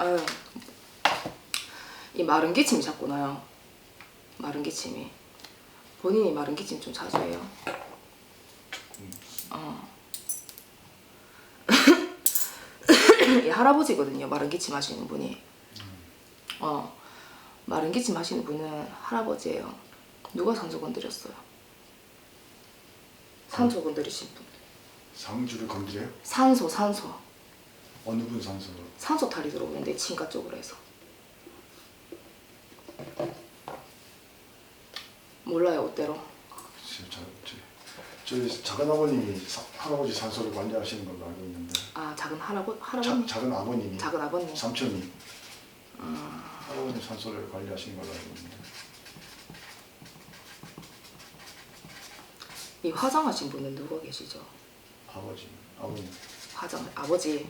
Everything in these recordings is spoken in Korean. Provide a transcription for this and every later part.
아유, 이 마른 기침이 자꾸 나요. 마른 기침이. 본인이 마른 기침 좀 자주 해요. 이 할아버지거든요. 마른 기침 하시는 분이. 마른 기침 하시는 분은 할아버지예요. 누가 산소 건드렸어요? 산소 건드리신 분. 상주를 건드려요? 산소. 어느 분 산소로? 산소탈이 들어오는데 친가 쪽으로 해서. 몰라요, 어때로? 저희 작은 아버님이 할아버지 산소를 관리하시는 걸로 알고 있는데. 아, 작은 할아버님? 작은 아버님이. 작은 아버님. 삼촌이. 할아버님 산소를 관리하시는 걸로 알고 있는데. 이 화장하신 분은 누가 계시죠? 아버님. 아버지.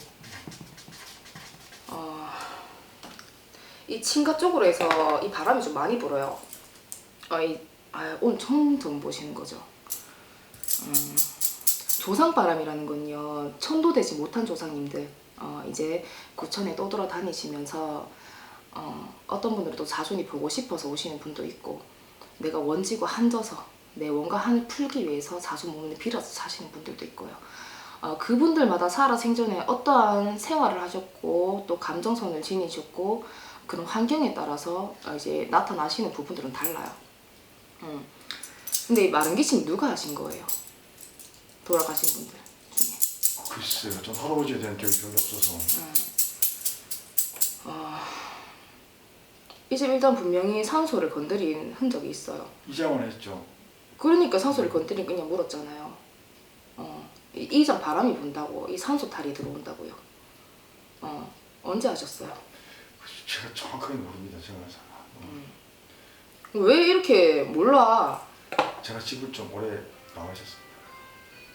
이 친가 쪽으로 해서 이 바람이 좀 많이 불어요. 오늘 처음 보시는 거죠. 조상바람이라는 건요, 천도되지 못한 조상님들, 이제 구천에 떠돌아다니시면서 어떤 분들은 또 자손이 보고 싶어서 오시는 분도 있고, 내가 원지고 한져서 내 원과 한을 풀기 위해서 자손 몸을 빌어서 사시는 분들도 있고요. 그분들마다 살아 생전에 어떠한 생활을 하셨고 또 감정선을 지니셨고 그런 환경에 따라서 이제 나타나시는 부분들은 달라요. 근데 이 마른 기침 누가 하신 거예요? 돌아가신 분들 중에. 글쎄요. 전 할아버지에 대한 기억이 별로 없어서. 이 집 일단 분명히 산소를 건드린 흔적이 있어요. 이장을 했죠. 그러니까 산소를 건드린 그냥 물었잖아요. 이장 바람이 분다고 이 산소탈이 들어온다고요. 언제 하셨어요? 제가 정확하게 모릅니다. 제가 왜 이렇게 몰라? 제가 집을 좀 오래 나와 있었습니다.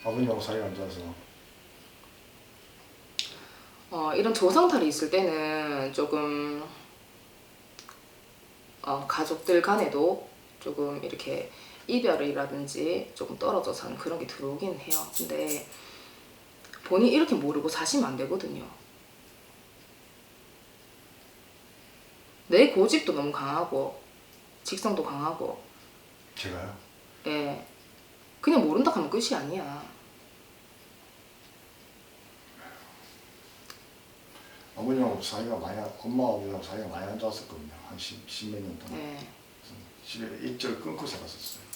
아버님하고 사이가 안 좋아서. 이런 조상탈이 있을 때는 조금 가족들 간에도 조금 이렇게 이별이라든지 조금 떨어져 사는 그런 게 들어오긴 해요. 근데 본인이 이렇게 모르고 사시면 안 되거든요. 내 고집도 너무 강하고 직성도 강하고. 제가요? 예. 그냥 모른다 하면 끝이 아니야. 어머니하고 사이가 엄마하고 사이가 많이 안 좋았었거든요. 한 십몇 년 동안. 예. 집에 일절 끊고 살았었어요.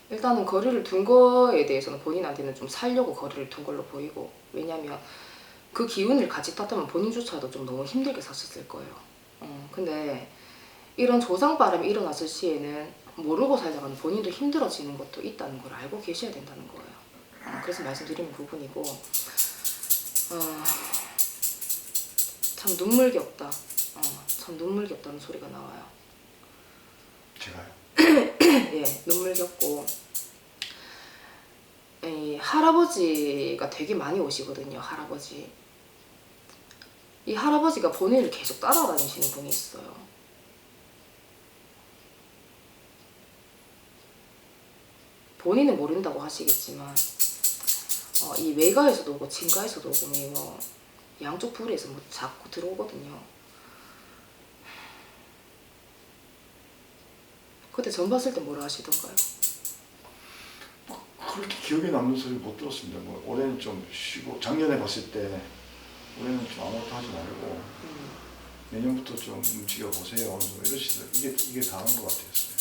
일단은 거리를 둔 거에 대해서는 본인한테는 좀 살려고 거리를 둔 걸로 보이고, 왜냐면 그 기운을 같이 탔다면 본인조차도 좀 너무 힘들게 사셨을 거예요. 근데 이런 조상바람이 일어났을 시에는 모르고 살다가는 본인도 힘들어지는 것도 있다는 걸 알고 계셔야 된다는 거예요. 그래서 말씀드리는 부분이고, 참 눈물겹다. 참 눈물겹다는 소리가 나와요. 제가요? 예, 눈물겹고. 이 할아버지가 되게 많이 오시거든요. 할아버지. 이 할아버지가 본인을 계속 따라다니시는 분이 있어요. 본인은 모른다고 하시겠지만 이 외가에서도 오고 진가에서도 오고 뭐 양쪽 부리에서 뭐 자꾸 들어오거든요. 그때 전 봤을 때 뭐라 하시던가요? 그렇게 기억에 남는 소리 못 들었습니다. 뭐 올해는 좀 쉬고, 작년에 봤을 때 올해는 좀 아무것도 하지 말고 내년부터 좀 움직여 보세요. 이러시더라고요. 이게 다른 것 같았어요.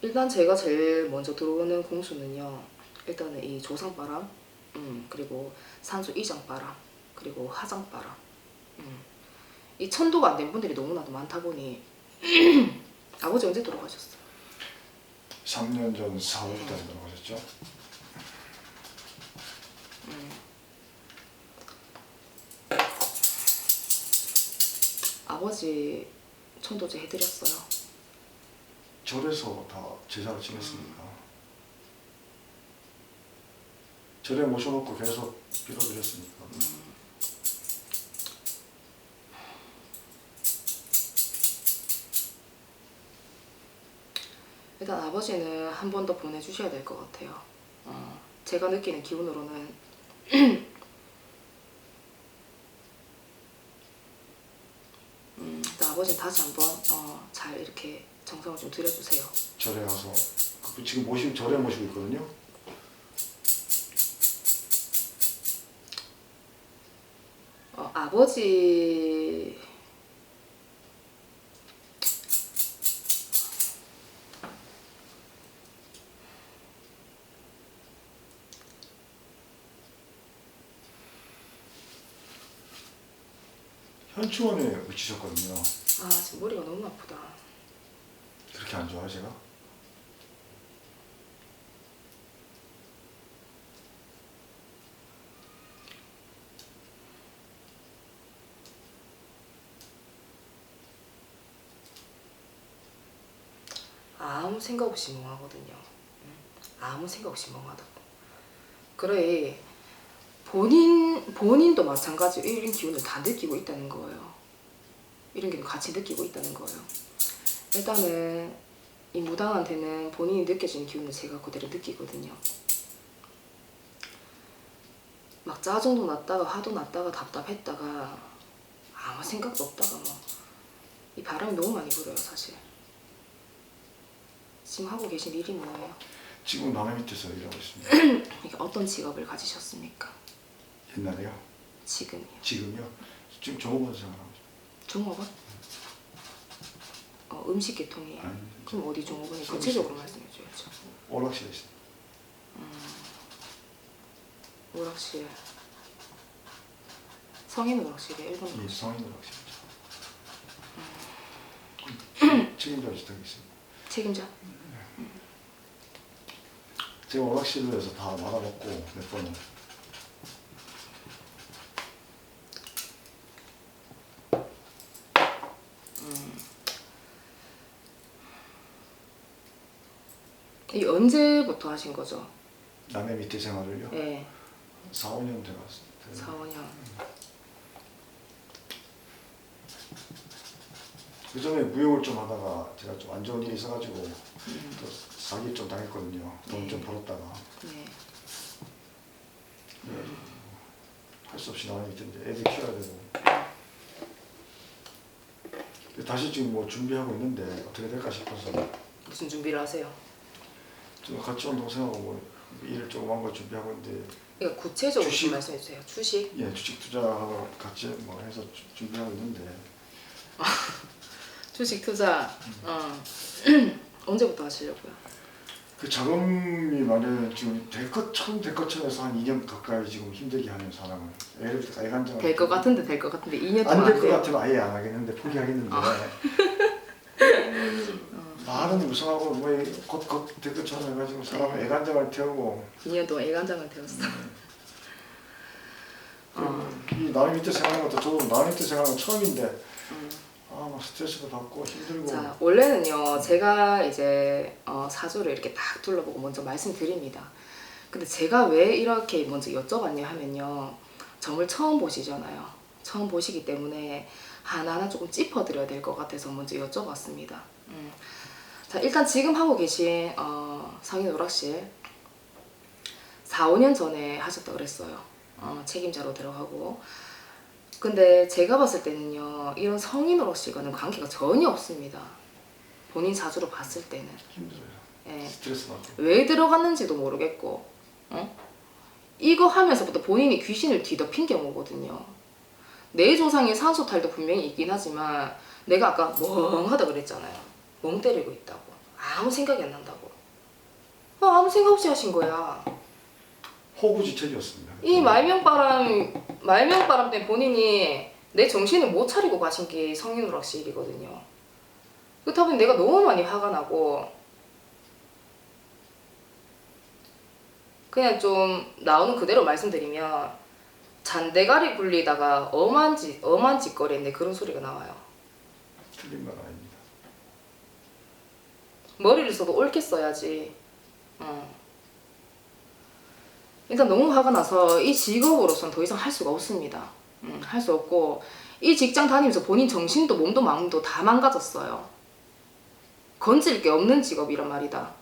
일단 제가 제일 먼저 들어오는 공수는요, 일단은 이 조상바람, 그리고 산소 이장바람, 그리고 화장바람. 이 천도가 안 된 분들이 너무나도 많다 보니 아버지 언제 돌아가셨어요? 3년 전 4월 달에 돌아가셨죠? 아버지 천도제 해드렸어요. 절에서 다 제사를 지냈으니까. 절에 모셔놓고 계속 빌어드렸으니까. 일단 아버지는 한 번 더 보내주셔야 될 것 같아요. 제가 느끼는 기운으로는 일단 아버지는 다시 한번 잘 이렇게 정성을 좀 들여주세요. 절에 가서 지금 모시고 절에 모시고 있거든요. 아버지 현충원에 묻히셨거든요. 지금 머리가 너무 아프다. 그렇게 안 좋아요 제가? 아무 생각 없이 멍하거든요. 아무 생각 없이 멍하다고. 그래 본인도 마찬가지로 이런 기운을 다 느끼고 있다는 거예요. 이런 기운을 같이 느끼고 있다는 거예요. 일단은 이 무당한테는 본인이 느껴지는 기운을 제가 그대로 느끼거든요. 막 짜증도 났다가 화도 났다가 답답했다가 아무 생각도 없다가 이 바람이 너무 많이 불어요 사실. 지금 하고 계신 일이 뭐예요? 지금 남의 밑에서 일하고 있습니다. 이게 어떤 직업을 가지셨습니까? 옛날에요? 지금이요. 지금요? 지금 종업원 생활하고 있어요. 종업원? 음식 계통이에요. 아니, 그럼 어디 종업원이 서비스. 구체적으로 말씀해 줘야죠. 오락실에 있어요. 오락실. 성인 오락실이에요? 일본 예, 오락실? 성인 오락실이죠. 책임자 지탁이 있습니다. 책임자? 제가 오락실로 해서 다 말아먹고 몇 번은 이 언제부터 하신 거죠? 남의 밑에 생활을요. 예, 4, 5년 돼갔어요. 4, 5년. 그 전에 무용을 좀 하다가 제가 좀 안 좋은 일이 있어가지고 또 사기 좀 당했거든요. 돈 좀 벌었다가 네. 할 수 없이 남의 밑에 이제 애들 키워야 되고 다시 지금 뭐 준비하고 있는데 어떻게 될까 싶어서 무슨 준비를 하세요? 좀 같이 온 동생하고 뭐 일을 조그만 거 준비하고 있는데 그러니까 구체적으로 주식? 좀 말씀해 주세요. 주식? 예 주식 투자하고 같이 뭐 해서 준비하고 있는데 주식 투자. 언제부터 하시려고요? 그 자금이 마련 지금 대거천에서 한 2년 가까이 지금 힘들게 하는 사람을 애를 애간장 될 것 같은데 2년 동안 안 될 것 돼요. 같으면 아예 안 하겠는데 포기하겠는데 말은 무성하고 뭐곧 대거천 해가지고 사람 애간장을 태우고 2년 동안 애간장을 태웠어. 이 남의 밑에 생활하는 것도 저도 남의 밑에 생활하는 건 처음인데 막 스트레스도 받고 힘들고 자, 원래는요, 제가 이제 사주를 이렇게 딱 둘러보고 먼저 말씀드립니다. 근데 제가 왜 이렇게 먼저 여쭤봤냐 하면요, 점을 처음 보시잖아요. 처음 보시기 때문에 하나하나 조금 짚어드려야 될 것 같아서 먼저 여쭤봤습니다. 자, 일단 지금 하고 계신 성인 오락실 4, 5년 전에 하셨다 그랬어요. 책임자로 들어가고. 근데 제가 봤을 때는요, 이런 성인 오락실과는 관계가 전혀 없습니다. 본인 사주로 봤을 때는. 힘들어요. 예. 스트레스 받고 왜 들어갔는지도 모르겠고, 이거 하면서부터 본인이 귀신을 뒤덮인 경우거든요. 내 조상의 산소탈도 분명히 있긴 하지만, 내가 아까 멍하다 그랬잖아요. 멍 때리고 있다고. 아무 생각이 안 난다고. 아무 생각 없이 하신 거야. 호구지책이었습니다. 이 말명바람 때문에 본인이 내 정신을 못 차리고 가신 게 성인 오락실이거든요. 그렇다 보니 내가 너무 많이 화가 나고 그냥 좀 나오는 그대로 말씀드리면 잔대가리 굴리다가 엄한 짓거리 했는데 그런 소리가 나와요. 틀린 건 아닙니다. 머리를 써도 옳게 써야지. 일단 너무 화가 나서 이 직업으로서는 더 이상 할 수가 없습니다. 할 수 없고 이 직장 다니면서 본인 정신도 몸도 마음도 다 망가졌어요. 건질 게 없는 직업이란 말이다.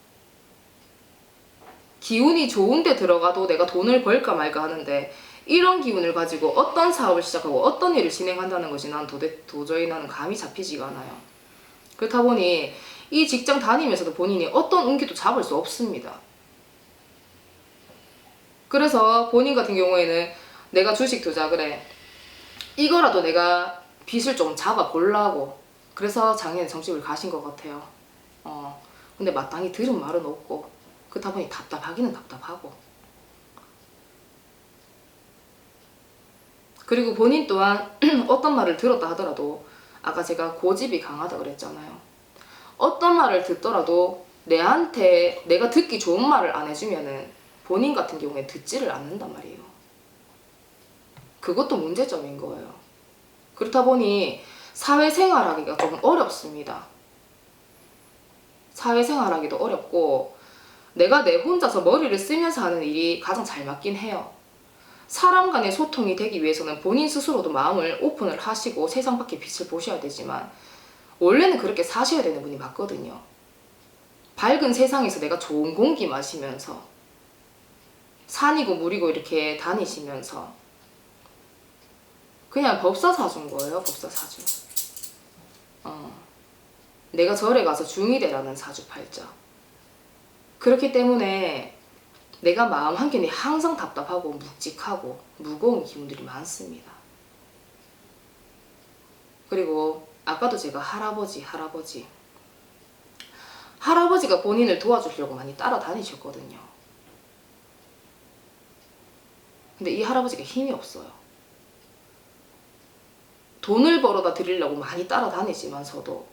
기운이 좋은데 들어가도 내가 돈을 벌까 말까 하는데 이런 기운을 가지고 어떤 사업을 시작하고 어떤 일을 진행한다는 것이 난 도저히 나는 감이 잡히지가 않아요. 그렇다 보니 이 직장 다니면서도 본인이 어떤 운기도 잡을 수 없습니다. 그래서 본인 같은 경우에는 내가 주식 투자 그래 이거라도 내가 빚을 좀 잡아 보려고 그래서 작년에 점집을 가신 것 같아요. 근데 마땅히 들은 말은 없고 그렇다 보니 답답하기는 답답하고 그리고 본인 또한 어떤 말을 들었다 하더라도 아까 제가 고집이 강하다 그랬잖아요. 어떤 말을 듣더라도 내한테 내가 듣기 좋은 말을 안 해주면은 본인 같은 경우에 듣지를 않는단 말이에요. 그것도 문제점인 거예요. 그렇다 보니 사회생활하기가 좀 어렵습니다. 사회생활하기도 어렵고 내가 내 혼자서 머리를 쓰면서 하는 일이 가장 잘 맞긴 해요. 사람 간의 소통이 되기 위해서는 본인 스스로도 마음을 오픈을 하시고 세상 밖의 빛을 보셔야 되지만 원래는 그렇게 사셔야 되는 분이 맞거든요. 밝은 세상에서 내가 좋은 공기 마시면서 산이고 물이고 이렇게 다니시면서 그냥 법사 사주인 거예요. 법사 사주. 내가 절에 가서 중이대라는 사주팔자. 그렇기 때문에 내가 마음 한켠이 항상 답답하고 묵직하고 무거운 기운들이 많습니다. 그리고 아까도 제가 할아버지가 본인을 도와주려고 많이 따라다니셨거든요. 근데 이 할아버지가 힘이 없어요. 돈을 벌어다 드리려고 많이 따라다니지만서도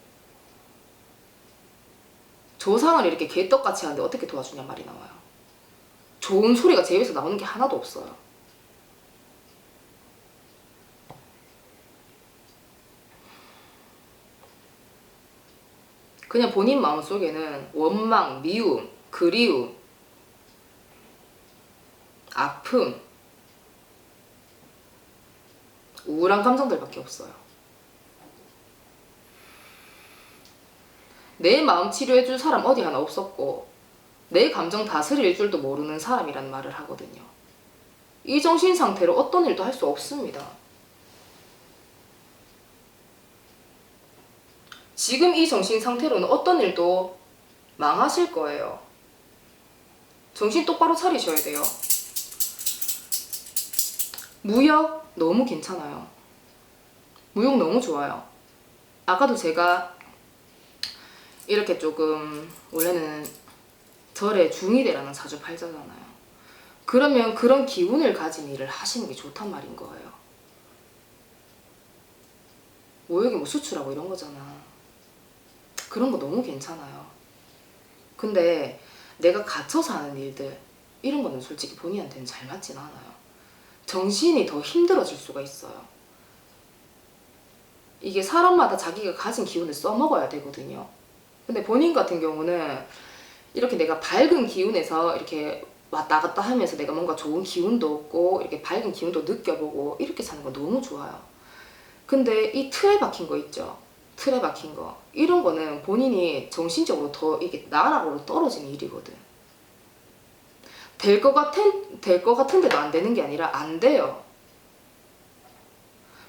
조상을 이렇게 개떡같이 하는데 어떻게 도와주냐 말이 나와요. 좋은 소리가 제 입에서 나오는 게 하나도 없어요. 그냥 본인 마음속에는 원망, 미움, 그리움, 아픔, 우울한 감정들밖에 없어요. 내 마음 치료해줄 사람 어디 하나 없었고 내 감정 다스릴 줄도 모르는 사람이란 말을 하거든요. 이 정신 상태로 어떤 일도 할 수 없습니다. 지금 이 정신 상태로는 어떤 일도 망하실 거예요. 정신 똑바로 차리셔야 돼요. 무역 너무 괜찮아요. 무역 너무 좋아요. 아까도 제가 이렇게 조금 원래는 절에 중이대라는 사주팔자잖아요. 그러면 그런 기운을 가진 일을 하시는 게 좋단 말인 거예요. 무역이 뭐 수출하고 이런 거잖아. 그런 거 너무 괜찮아요. 근데 내가 갇혀서 하는 일들 이런 거는 솔직히 본인한테는 잘 맞진 않아요. 정신이 더 힘들어질 수가 있어요. 이게 사람마다 자기가 가진 기운을 써먹어야 되거든요. 근데 본인 같은 경우는 이렇게 내가 밝은 기운에서 이렇게 왔다 갔다 하면서 내가 뭔가 좋은 기운도 얻고 이렇게 밝은 기운도 느껴보고 이렇게 사는 거 너무 좋아요. 근데 이 틀에 박힌 거 있죠. 틀에 박힌 거. 이런 거는 본인이 정신적으로 더 이게 나락으로 떨어지는 일이거든. 될 것 같은데도 안 되는 게 아니라 안 돼요.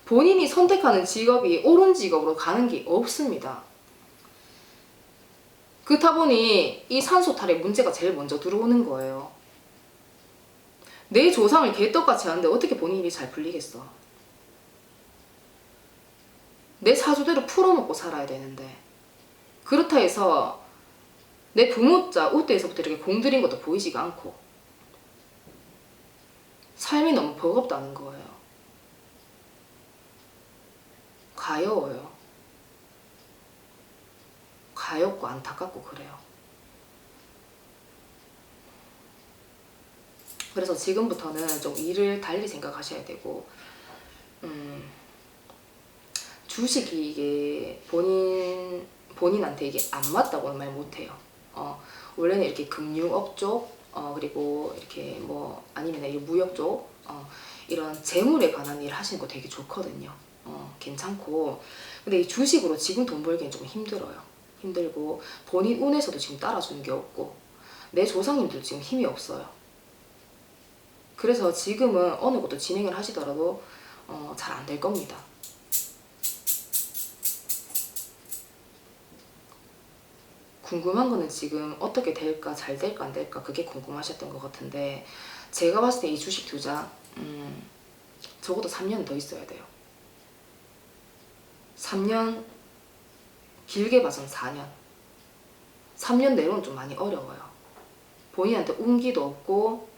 본인이 선택하는 직업이 옳은 직업으로 가는 게 없습니다. 그렇다 보니 이 산소탈에 문제가 제일 먼저 들어오는 거예요. 내 조상을 개떡같이 하는데 어떻게 본인이 잘 풀리겠어. 내 사주대로 풀어먹고 살아야 되는데 그렇다 해서 내 부모자 우대에서부터 이렇게 공들인 것도 보이지가 않고 삶이 너무 버겁다는 거예요. 가여워요. 가엽고 안타깝고 그래요. 그래서 지금부터는 좀 일을 달리 생각하셔야 되고 주식이 이게 본인한테 이게 안 맞다고는 말 못해요. 원래는 이렇게 금융업 쪽 그리고 이렇게 뭐 아니면 이 무역 쪽 이런 재물에 관한 일 하시는 거 되게 좋거든요. 괜찮고 근데 이 주식으로 지금 돈 벌기엔 좀 힘들어요. 힘들고 본인 운에서도 지금 따라주는 게 없고 내 조상님들 지금 힘이 없어요. 그래서 지금은 어느 것도 진행을 하시더라도 잘 안 될 겁니다. 궁금한 거는 지금 어떻게 될까, 잘 될까 안 될까, 그게 궁금하셨던 것 같은데, 제가 봤을 때 이 주식 투자 적어도 3년은 더 있어야 돼요. 3년, 길게 봐서는 4년. 3년 내로는 좀 많이 어려워요. 본인한테 운기도 없고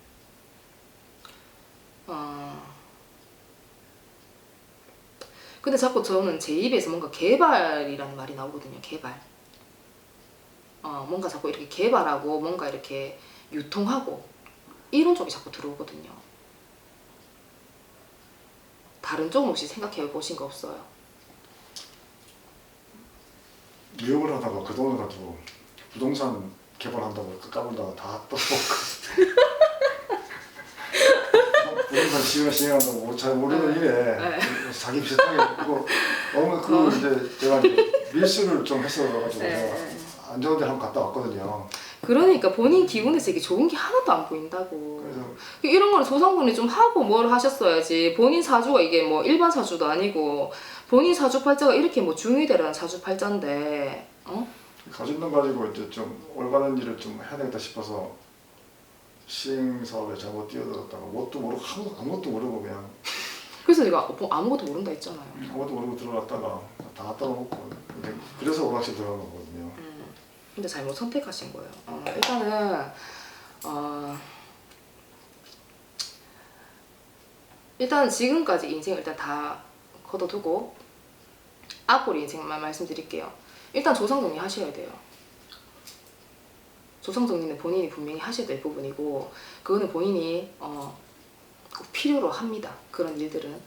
근데 자꾸 저는 제 입에서 뭔가 개발이라는 말이 나오거든요. 개발. 뭔가 자꾸 이렇게 개발하고 뭔가 이렇게 유통하고 이런 쪽이 자꾸 들어오거든요. 다른 쪽은 혹시 생각해 보신 거 없어요? 미용을 하다가 그 돈을 가지고 부동산 개발한다고 까불다가 다 떠먹고 부동산 시행한다고 뭐 잘 모르는 일에 자기 비슷하게 이거 너무 그 이제 제가 이제 밀수를 좀 했어가지고 안 좋은 데 한번 갔다 왔거든요. 그러니까 본인 기분에서 이게 좋은 게 하나도 안 보인다고. 그래서 이런 거는 조상분이 좀 하고 뭘 하셨어야지. 본인 사주가 이게 뭐 일반 사주도 아니고 본인 사주팔자가 이렇게 뭐 중위대라는 사주팔자인데 가진 돈 가지고 이제 좀 올바른 일을 좀 해야 되겠다 싶어서 시행 사업에 잘못 뛰어들었다가 뭣도 모르고 아무것도 모르고 그냥 그래서 내가 아무것도 모른다 했잖아요. 아무것도 모르고 들어갔다가 다 떨어먹고 그래서 오락실 들어간 거거든요. 근데 잘못 선택하신 거예요. 일단은 일단 지금까지 인생을 일단 다 걷어두고 앞으로 인생만 말씀드릴게요. 일단 조상정리 하셔야 돼요. 조상정리는 본인이 분명히 하셔야 될 부분이고 그거는 본인이 꼭 필요로 합니다. 그런 일들은.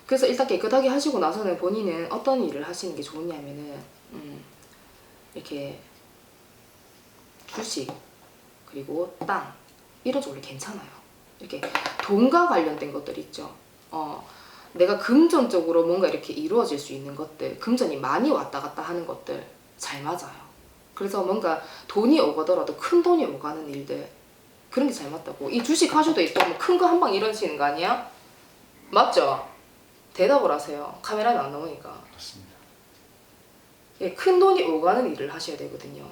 그래서 일단 깨끗하게 하시고 나서는 본인은 어떤 일을 하시는 게 좋으냐면은 이렇게 주식 그리고 땅 이런 쪽으로 괜찮아요. 이렇게 돈과 관련된 것들 있죠. 내가 금전적으로 뭔가 이렇게 이루어질 수 있는 것들, 금전이 많이 왔다 갔다 하는 것들 잘 맞아요. 그래서 뭔가 돈이 오가더라도 큰 돈이 오가는 일들 그런 게 잘 맞다고. 이 주식 하셔도 있다면 큰 거 한 방 이러시는 거 아니야? 맞죠? 대답을 하세요. 카메라에 안 나오니까. 그렇습니다. 예, 큰 돈이 오가는 일을 하셔야 되거든요.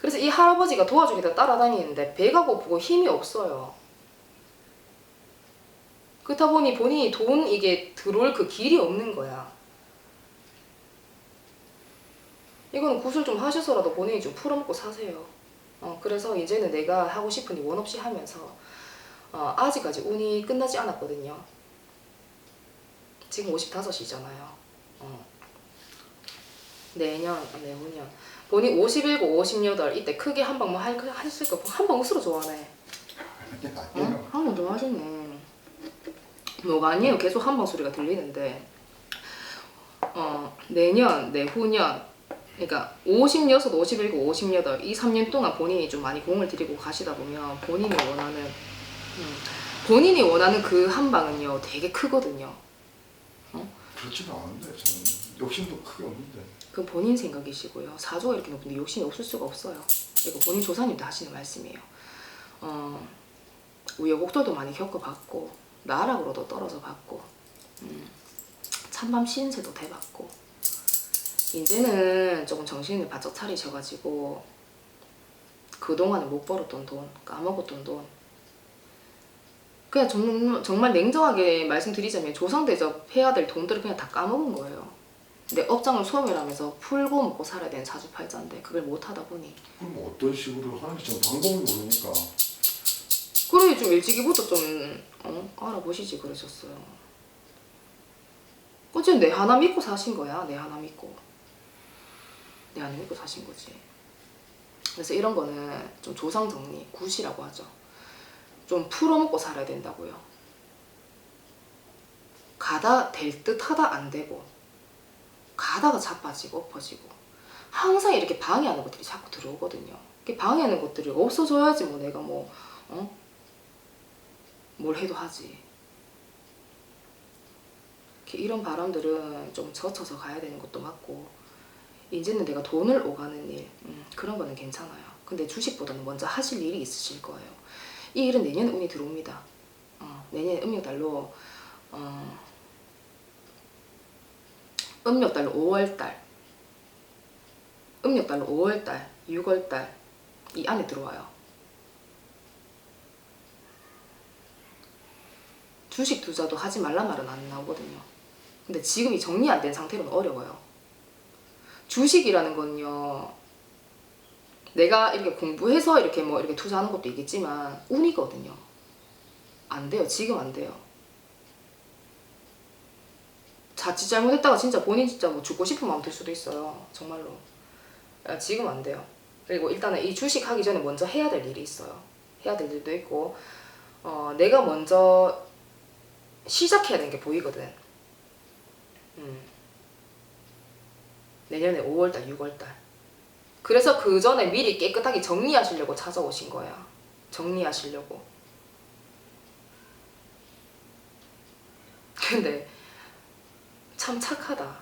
그래서 이 할아버지가 도와주기다 따라다니는데 배가 고프고 힘이 없어요. 그렇다 보니 본인이 돈 이게 들어올 그 길이 없는 거야. 이거는 구슬 좀 하셔서라도 본인이 좀 풀어먹고 사세요. 그래서 이제는 내가 하고 싶은 일 원 없이 하면서 아직까지 운이 끝나지 않았거든요. 지금 55이잖아요. 내년. 본인 51, 58 이때 크게 한 방 뭐 했을 거 한 방 으스로 좋아하네. 아니에요. 한 방 좋아하셨네. 뭐가 아니에요. 계속 한 방 소리가 들리는데 내년, 내후년 그러니까 56, 51, 58 이 3년 동안 본인이 좀 많이 공을 들이고 가시다 보면 본인이 원하는 그 한 방은요 되게 크거든요. 그렇지는 않은데 저는 욕심도 크게 없는데. 그건 본인 생각이시고요. 사주가 이렇게 높은데 욕심이 없을 수가 없어요. 이거 본인 조사님도 하시는 말씀이에요. 우여곡절도 많이 겪어봤고 나락으로도 떨어져 봤고 찬밤 쉬는 새도 돼봤고 이제는 조금 정신을 바짝 차리셔가지고 그동안에 못 벌었던 돈, 까먹었던 돈 그냥 정말 냉정하게 말씀드리자면 조상대접 해야 될 돈들을 그냥 다 까먹은 거예요. 내 업장을 소멸하면서 풀고 먹고 살아야 되는 사주팔자인데 그걸 못 하다 보니 그럼 어떤 식으로 하는지 전 방법을 모르니까. 그래 좀 일찍이부터 좀 알아보시지 그러셨어요. 어쨌든 내 하나 믿고 사신 거야. 내 하나 믿고 사신 거지. 그래서 이런 거는 좀 조상정리, 굿이라고 하죠. 좀 풀어먹고 살아야 된다고요. 가다 될 듯 하다 안 되고 가다가 자빠지고 엎어지고 항상 이렇게 방해하는 것들이 자꾸 들어오거든요. 이렇게 방해하는 것들이 없어져야지 뭐 내가 뭘 해도 하지. 이런 바람들은 좀 젖혀서 가야 되는 것도 맞고 이제는 내가 돈을 오가는 일 그런 거는 괜찮아요. 근데 주식보다는 먼저 하실 일이 있으실 거예요. 이 일은 내년에 운이 들어옵니다. 내년에 음력달로 음력달로 5월달, 음력달로 5월달, 6월달 이 안에 들어와요. 주식 투자도 하지 말란 말은 안 나오거든요. 근데 지금 이 정리 안 된 상태로는 어려워요. 주식이라는 건요, 내가 이렇게 공부해서 이렇게 뭐 이렇게 투자하는 것도 있겠지만 운이거든요. 안 돼요. 지금 안 돼요. 자칫 잘못했다가 진짜 본인 진짜 뭐 죽고 싶은 마음 들 수도 있어요. 정말로. 지금 안 돼요. 그리고 일단은 이 주식 하기 전에 먼저 해야 될 일이 있어요. 해야 될 일도 있고, 내가 먼저 시작해야 되는 게 보이거든. 내년에 5월달, 6월달. 그래서 그 전에 미리 깨끗하게 정리하시려고 찾아오신 거야. 정리하시려고. 근데 참 착하다.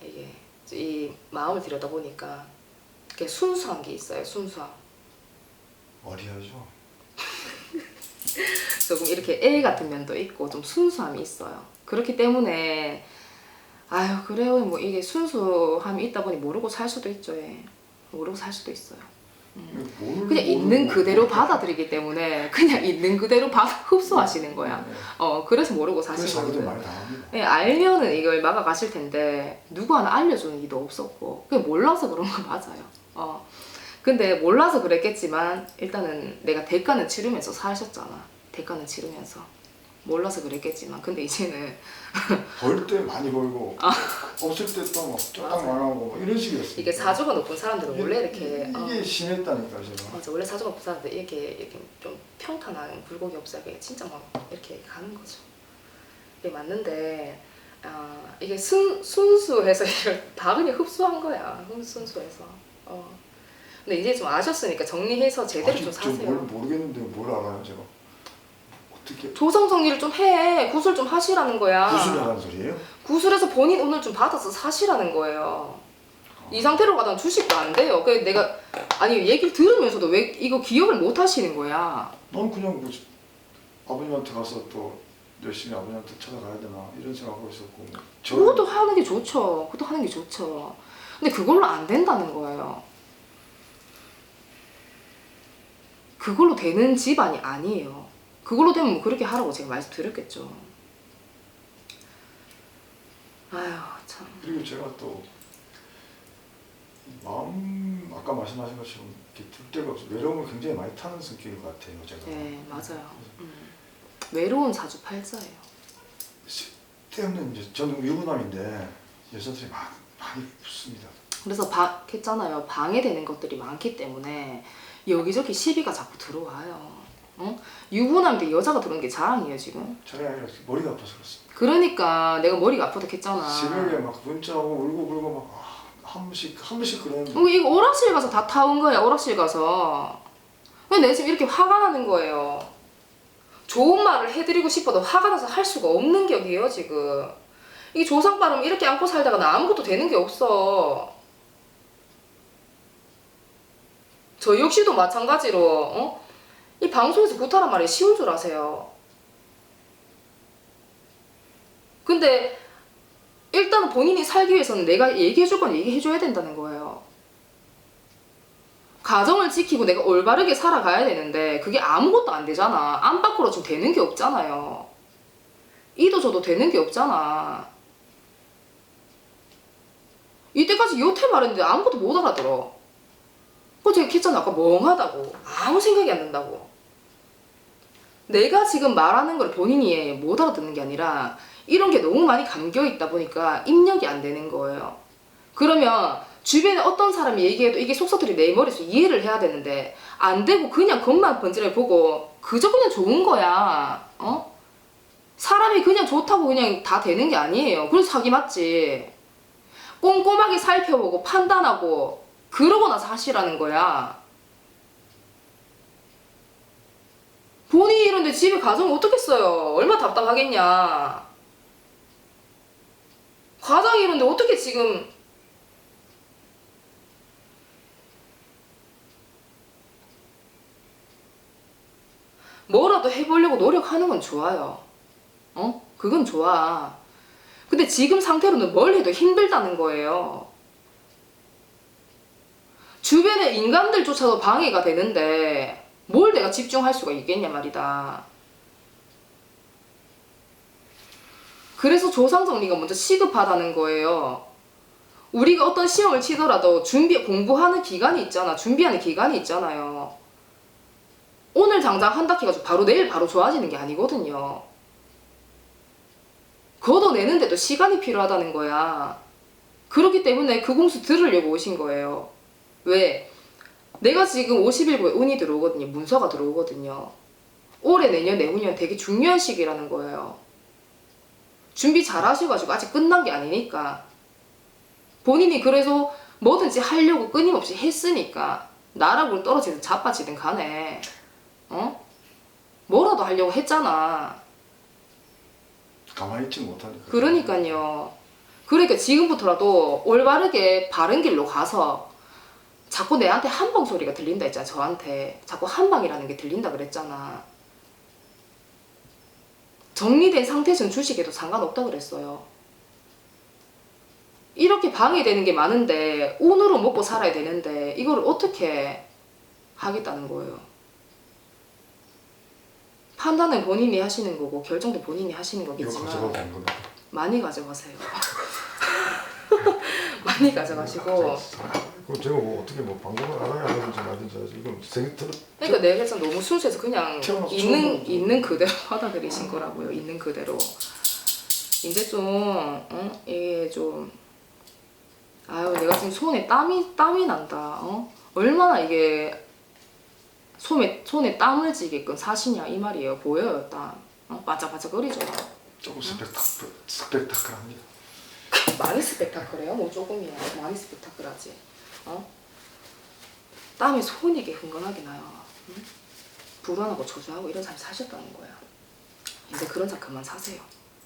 이게 이 마음을 들여다보니까 이렇게 순수한 게 있어요. 순수함. 어리하죠. 조금 이렇게 애 같은 면도 있고 좀 순수함이 있어요. 그렇기 때문에 아유 그래요 뭐 이게 순수함이 있다 보니 모르고 살 수도 있죠. 예. 모르고 살 수도 있어요. 그냥 있는 그대로 받아들이기 때문에 그냥 있는 그대로 흡수하시는 거야. 그래서 모르고 그래서 사시는 자기도 거예요. 많이 당합니다. 예, 알면은 이걸 막아가실 텐데 누구 하나 알려주는 이도 없었고 그게 몰라서 그런 거 맞아요. 근데 몰라서 그랬겠지만 일단은 내가 대가는 치르면서 사셨잖아. 대가는 치르면서 몰라서 그랬겠지만 근데 이제는 벌 때 많이 벌고 없을 때 또 막 쪼딱 망하고 뭐 이런 식이었어요. 이게 사주가 높은 사람들은 원래 이렇게 이게 심했다니까 제가. 맞아. 원래 사주가 높은 사람들 이렇게 좀 평탄한 굴곡이 없어야 진짜 막 이렇게 가는 거죠. 이게 맞는데 이게 순수해서 이걸 다 그냥 흡수한 거야. 순수해서. 근데 이제 좀 아셨으니까 정리해서 제대로 좀 사세요. 뭘 모르겠는데 뭘 알아요 제가. 어떻게 조성 정리를 좀 해. 구술 좀 하시라는 거야. 구술하라는 소리예요? 구술해서 본인 운을 좀 받아서 사시라는 거예요. 이 상태로 가다가 주식도 안 돼요. 그래서 내가 아니 얘기를 들으면서도 왜 이거 기억을 못 하시는 거야. 넌 그냥 뭐 아버님한테 가서 또 열심히 아버님한테 찾아가야 되나 이런 생각하고 있었고. 그것도 하는 게 좋죠. 그것도 하는 게 좋죠. 근데 그걸로 안 된다는 거예요. 그걸로 되는 집안이 아니에요. 그걸로 되면 뭐 그렇게 하라고 제가 말씀드렸겠죠. 아휴 참. 그리고 제가 또 마음 아까 말씀하신 것처럼 이렇게 들 데가 없어 외로움을 굉장히 많이 타는 성격인 것 같아요 제가. 네 맞아요. 외로운 사주팔자예요. 때문에 이제 저는 유부남인데 여자들이 많이 붙습니다. 그래서 했잖아요. 방해되는 것들이 많기 때문에 여기저기 시비가 자꾸 들어와요. 유부남인데 여자가 들어오는 게 자랑이에요 지금. 자랑이 아니라 머리가 아파서 그렇습니다. 그러니까 내가 머리가 아프다 했잖아. 새벽에 막 문자하고 울고 불고 막 한 번씩 그러는데. 이거 오락실 가서 다 타온 거야. 오락실 가서. 근데 내가 지금 이렇게 화가 나는 거예요. 좋은 말을 해드리고 싶어도 화가 나서 할 수가 없는 격이에요 지금. 이게 조상바람 이렇게 안고 살다가 나 아무것도 되는 게 없어. 저 역시도 마찬가지로 이 방송에서 구타란 말이 쉬운 줄 아세요. 근데 일단은 본인이 살기 위해서는 내가 얘기해줄 건 얘기해줘야 된다는 거예요. 가정을 지키고 내가 올바르게 살아가야 되는데 그게 아무것도 안 되잖아. 안 밖으로 좀 되는 게 없잖아요. 이도 저도 되는 게 없잖아. 이때까지 여태 말했는데 아무것도 못 알아들어. 그거 제가 했잖아. 아까 멍하다고. 아무 생각이 안 든다고. 내가 지금 말하는 걸 본인이 못 알아듣는 게 아니라 이런 게 너무 많이 감겨있다 보니까 입력이 안 되는 거예요. 그러면 주변에 어떤 사람이 얘기해도 이게 속속들이 내 머릿속에 이해를 해야 되는데 안 되고 그냥 겉만 번지르게 보고 그저 그냥 좋은 거야. 사람이 그냥 좋다고 그냥 다 되는 게 아니에요. 그래서 사기 맞지. 꼼꼼하게 살펴보고 판단하고 그러고 나서 하시라는 거야. 본인이 이런데 집에 가정을 어떻겠어요. 얼마나 답답하겠냐. 가장이 이런데 어떻게 지금 뭐라도 해보려고 노력하는 건 좋아요. 그건 좋아. 근데 지금 상태로는 뭘 해도 힘들다는 거예요. 주변의 인간들조차도 방해가 되는데 뭘 내가 집중할 수가 있겠냐 말이다. 그래서 조상정리가 먼저 시급하다는 거예요. 우리가 어떤 시험을 치더라도 공부하는 기간이 있잖아. 준비하는 기간이 있잖아요. 오늘 당장 한다 해가지고 바로 내일 바로 좋아지는 게 아니거든요. 걷어내는데도 시간이 필요하다는 거야. 그렇기 때문에 그 공수 들으려고 오신 거예요. 왜? 내가 지금 50일부에 운이 들어오거든요. 문서가 들어오거든요. 올해, 내년, 내후년 되게 중요한 시기라는 거예요. 준비 잘 하셔가지고 아직 끝난 게 아니니까. 본인이 그래서 뭐든지 하려고 끊임없이 했으니까 나락으로 떨어지든 자빠지든 간에 뭐라도 하려고 했잖아. 가만히 있지 못하니까. 그러니까요. 그러니까 지금부터라도 올바르게 바른 길로 가서 자꾸 내한테 한방 소리가 들린다 했잖아. 저한테 자꾸 한방이라는 게 들린다 그랬잖아. 정리된 상태에서는 주식에도 상관없다 그랬어요. 이렇게 방해되는 게 많은데 운으로 먹고 살아야 되는데 이걸 어떻게 하겠다는 거예요. 판단은 본인이 하시는 거고 결정도 본인이 하시는 이거 거겠지만 가져가고 온 겁니다. 많이 가져가세요. 많이 가져가시고. 그 제가 뭐 어떻게 뭐 방법을 알아야 하든지 이건 생트로. 그러니까 내가 그래서 너무 순수해서 그냥 태어나서 처음 보는 있는 그대로 받아들이신 거라고요. 있는 그대로. 이제 좀 이게 좀 아유 내가 지금 손에 땀이 난다. 얼마나 이게 손에 땀을 쥐게끔 사시냐 이 말이에요. 보여요 땀. 바짝바짝거리죠. 조금 스펙타클합니다. 많이 스펙타클해요? 뭐 조금이야. 많이 스펙타클하지. 땀에 손이 이게 흥건하게 나요. 응? 불안하고 초조하고 이런 삶 사셨다는 거야. 이제 그런 삶 그만 사세요.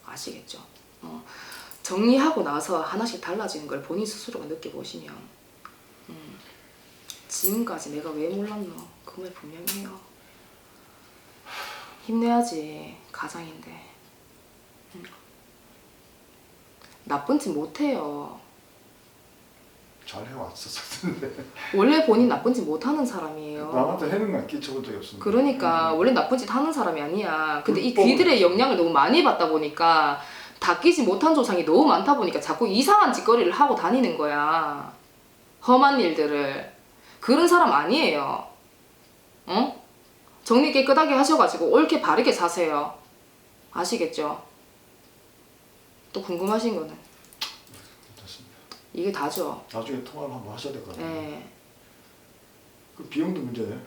아시겠죠? 정리하고 나서 하나씩 달라지는 걸 본인 스스로가 느껴보시면 지금까지 내가 왜 몰랐노? 그 말 분명히 해요. 힘내야지. 가장인데. 나쁜 짓 못해요. 잘 해왔었는데 원래 본인 나쁜 짓 못하는 사람이에요. 남한테 해는 끼쳐본 적이 없습니다. 그러니까 원래 나쁜 짓 하는 사람이 아니야. 근데 이 불법을 귀들의 영향을 너무 많이 받다 보니까 닦이지 못한 조상이 너무 많다 보니까 자꾸 이상한 짓거리를 하고 다니는 거야. 험한 일들을. 그런 사람 아니에요. 정리 깨끗하게 하셔가지고 옳게 바르게 사세요. 아시겠죠? 또 궁금하신 거는? 됐습니다. 이게 다죠. 나중에 통화를 한번 하셔야 될 것 같아요. 네. 그 비용도 문제네.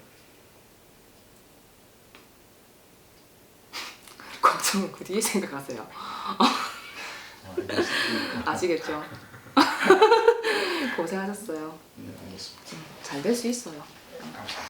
걱정은 그 뒤에 생각하세요. 알겠습니다. 아시겠죠? 고생하셨어요. 네, 알겠습니다. 잘 될 수 있어요. 감사합니다.